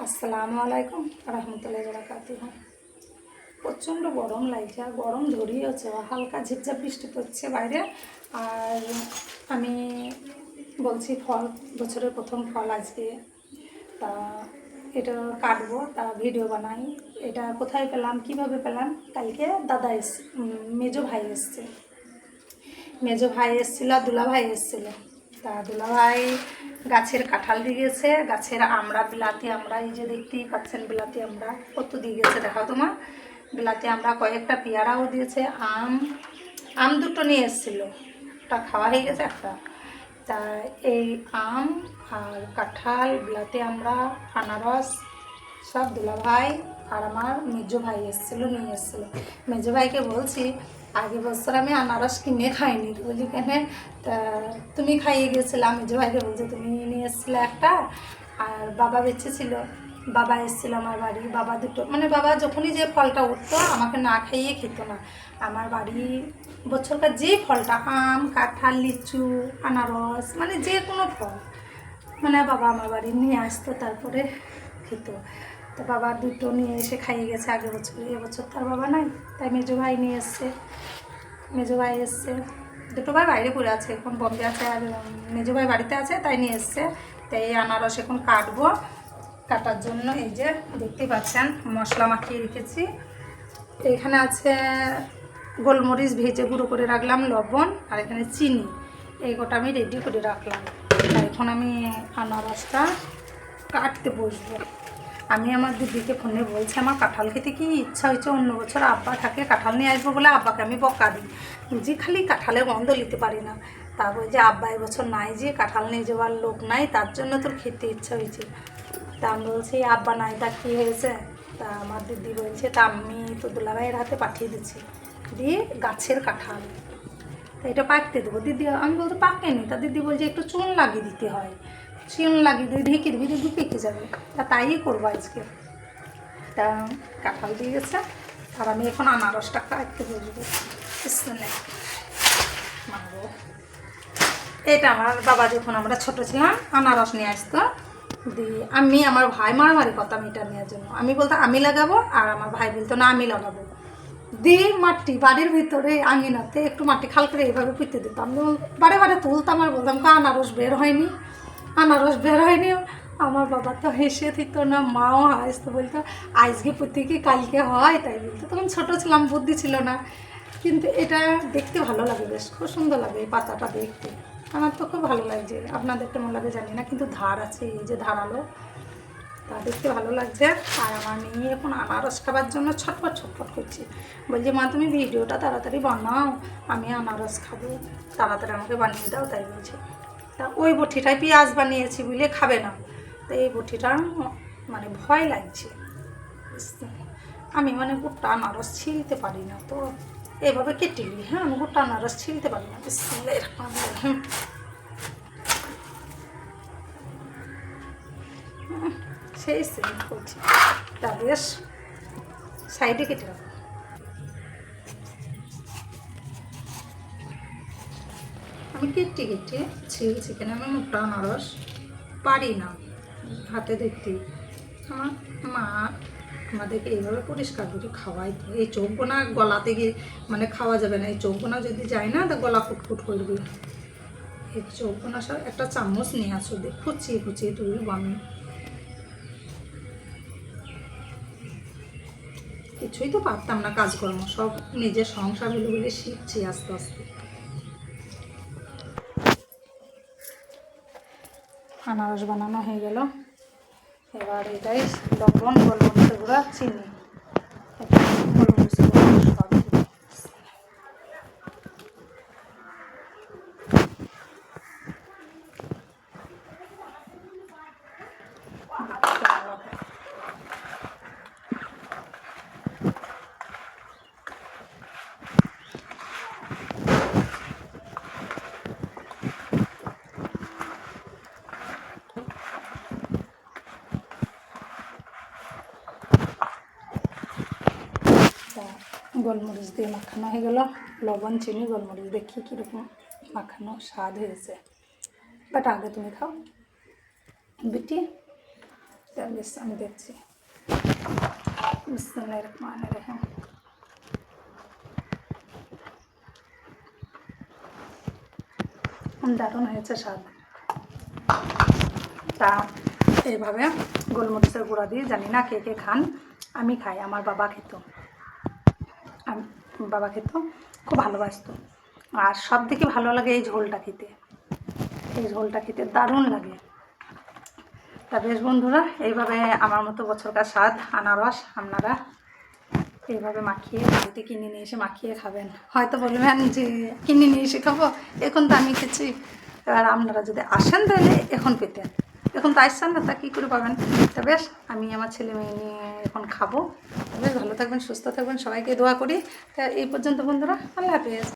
আসসালামু আলাইকুম রহমতুল্লাহি বারাকাতুহু। প্রচণ্ড গরম লাগছে আর গরম ধরিয়েছে, হালকা ঝিপঝাপ বৃষ্টি পড়ছে বাইরে। আর আমি বলছি ফল, বছরের প্রথম ফল আজকে, তা এটা কাটবো, তা ভিডিও বানাই। এটা কোথায় পেলাম, কিভাবে পেলাম? কালকে দাদা মেজো ভাই এসছে, মেজো ভাই এসেছিল আর দুলা ভাই এসেছিল। তা দুলা ভাই গাছের কাঁঠাল দিয়ে গেছে, গাছের আমরা বিলাতি আমরা, এই যে দেখতেই পাচ্ছেন বিলাতি আমরা কত দিয়ে গেছে দেখাও তোমার। বিলাতি আমরা কয়েকটা, পেয়ারাও দিয়েছে, আম দুটো নিয়ে এসেছিলো, ওটা খাওয়া হয়ে গেছে একটা। তা এই আম আর কাঁঠাল, বিলাতি আমরা, আনারস সব দুলাভাই আর আমার মেজো ভাই এসেছিলো, নিয়ে এসেছিলো। মেজো ভাইকে বলছি আগের বছর আমি আনারস কিনে খাইনি, বলছি কেন? তা তুমি খাইয়ে গেছিলাম। মেজো ভাইকে বলছে তুমি নিয়ে এসেছিলে একটা, আর বাবা বেঁচেছিল, বাবা এসেছিলো আমার বাড়ি, বাবা দুটো, মানে বাবা যখনই যে ফলটা উঠতো আমাকে না খাইয়ে খেত না। আমার বাড়ি বছরকার যে ফলটা, আম, কাঁঠাল, লিচু, আনারস, মানে যে কোনো ফল, মানে বাবা আমার বাড়ি নিয়ে আসতো, তারপরে খেত। তো বাবা দুটো নিয়ে এসে খাইয়ে গেছে আগের বছর, এবছর তার বাবা নাই, তাই মেজো ভাই নিয়ে এসছে। মেজো ভাই এসছে, দুটো ভাই বাইরে পড়ে আছে, এখন বম্বে আছে, আর মেজো ভাই বাড়িতে আছে, তাই নিয়ে এসছে। তাই এই আনারস এখন কাটবো। কাটার জন্য এই যে দেখতে পাচ্ছেন মশলা মাখিয়ে রেখেছি। এখানে আছে গোলমরিচ ভেজে গুঁড়ো করে রাখলাম, লবণ, আর এখানে চিনি, এই গোটা আমি রেডি করে রাখলাম। এখন আমি আনারসটা কাটতে বসবো। আমি আমার দিদিকে ফোনে বলছি আমার কাঁঠাল খেতে কি ইচ্ছা হয়েছে, অন্য বছর আব্বা থাকে কাঁঠাল নিয়ে আসবো বলে আব্বাকে আমি বকা দিই যে খালি কাঁঠালের গন্ধ নিতে পারি না। তা বলছে আব্বা এবছর নাই, যে কাঁঠাল নিয়ে যাওয়ার লোক নাই, তার জন্য তোর খেতে ইচ্ছা হয়েছে। তা আমি বলছি আব্বা নাই, তা কী হয়েছে? তা আমার দিদি বলছে তা আমি তো দুলাভাইয়ের হাতে পাঠিয়ে দিচ্ছি, দিয়ে গাছের কাঁঠাল, তা এটা পাকতে দেবো। দিদি, আমি বলতে পাকেনি, তা দিদি বলছে একটু চুন লাগিয়ে দিতে হয়, চুন লাগিয়ে দিয়ে ঢেকে দিবি, দেখবি পেকে যাবে। তা তাই করবো আজকে। তা কাঁঠাল দিয়ে গেছে, আর আমি এখন আনারসটা কাটতে বসবো। মানবো, এটা আমার বাবা যখন আমরা ছোট ছিলাম আনারস নিয়ে আসতো, দিয়ে আমি আমার ভাই মারামারি করতাম এটা নেওয়ার জন্য। আমি বলতাম আমি লাগাবো, আর আমার ভাই বলতো না আমি লাগাবো। দিয়ে মাটি বাড়ির ভিতরে আঙিনাতে একটু মাটি খাল করে এইভাবে পুঁতে দিতাম, বারে বারে তুলতাম আর বলতাম আনারস বের হয়নি, আনারস বের হয়নি। আমার বাবা তো হেসে দিত না, মাও হাসতো, বলতো আজকে পুঁতে কি কালকে হয়, তাই বলতো। তখন ছোটো ছিলাম, বুদ্ধি ছিল না। কিন্তু এটা দেখতে ভালো লাগে, বেশ খুব সুন্দর লাগে এই পাতাটা দেখতে, আমার তো খুব ভালো লাগছে। আপনাদের কেমন লাগে জানি না, কিন্তু ধার আছে, এই যে ধারালো, তা দেখতে ভালো লাগছে। আর আমার মেয়ে এখন আনারস খাবার জন্য ছটফট ছটফট করছে, বলছে মা তুমি ভিডিওটা তাড়াতাড়ি বানাও, আমি আনারস খাবো, তাড়াতাড়ি আমাকে বানিয়ে দাও, তাই বলছে। তা ওই বটিটায় পেঁয়াজ বানিয়েছি বুঝলে খাবে না, তো এই বটিটা মানে ভয় লাগছে। আমি মানে গোটা আনারস ছিলতে পারি না, তো এভাবে কেটে নিই। হ্যাঁ, আমি গোটা আনারস ছিলতে পারি না। সেই সেম করছি, তা বেশ সাইডে কেটে রাখো। আমি কেটে কেটে ছিলছি, কেন আমি মোটা আনারস পারি না হাতে দেখতে। আমার মা আমাদেরকে এইভাবে পরিষ্কার করে খাওয়াই, তো এই চোখগোনা গলাতে গিয়ে মানে খাওয়া যাবে না, এই চোখগোনা যদি যায় না তো গলা ফুটফুট করবে। এই চোখগোনা সব একটা চামচ নিয়ে আসো, দিয়ে খুচিয়ে খুচিয়ে তুলব আমি। কিছুই তো পারতাম না কাজকর্ম, সব নিজের সংসার হলে বলে শিখছি আস্তে আস্তে। আনারস বানানো হয়ে গেল, এবার এটাই লবণ, গোলমরিচের গুঁড়া, চিনি, গোলমরিচের গুঁড়া সব দিই। গোলমরিচ দিয়ে মাখানো হয়ে গেল, লবণ, চিনি, গোলমরিচ, দেখি কীরকম মাখানো স্বাদ হয়েছে। বাট আগে তুমি খাও বেটি। বেশ আমি দেখছি। বিসমিল্লাহির রহমানির রহিম। দারুণ হয়েছে স্বাদ। তা এইভাবে গোলমরিচের গুঁড়া দিয়ে, জানি না কে কে খান, আমি খাই, আমার বাবা খেত, বাবা খেত, খুব ভালোবাসতো। আর সব থেকে ভালো লাগে এই ঝোলটা খেতে, এই ঝোলটা খেতে দারুণ লাগে। তা বেশ বন্ধুরা, এইভাবে আমার মতো বছরকার স্বাদ আনারস আপনারা এইভাবে মাখিয়ে, বাড়িতে কিনে নিয়ে এসে মাখিয়ে খাবেন। হয়তো বলবেন যে কিনে নিয়ে এসে খাবো, এখন তো আমি খেয়েছি, এবার আপনারা যদি আসেন তাহলে এখন পেতেন, এখন তো আসছেন না, তা কী করে পাবেন। তা বেশ, আমি আমার ছেলে মেয়ে নিয়ে এখন খাবো। বেশ ভালো থাকবেন, সুস্থ থাকবেন, সবাইকে দোয়া করি। তা এই পর্যন্ত বন্ধুরা, আল্লাহ হাফেজ।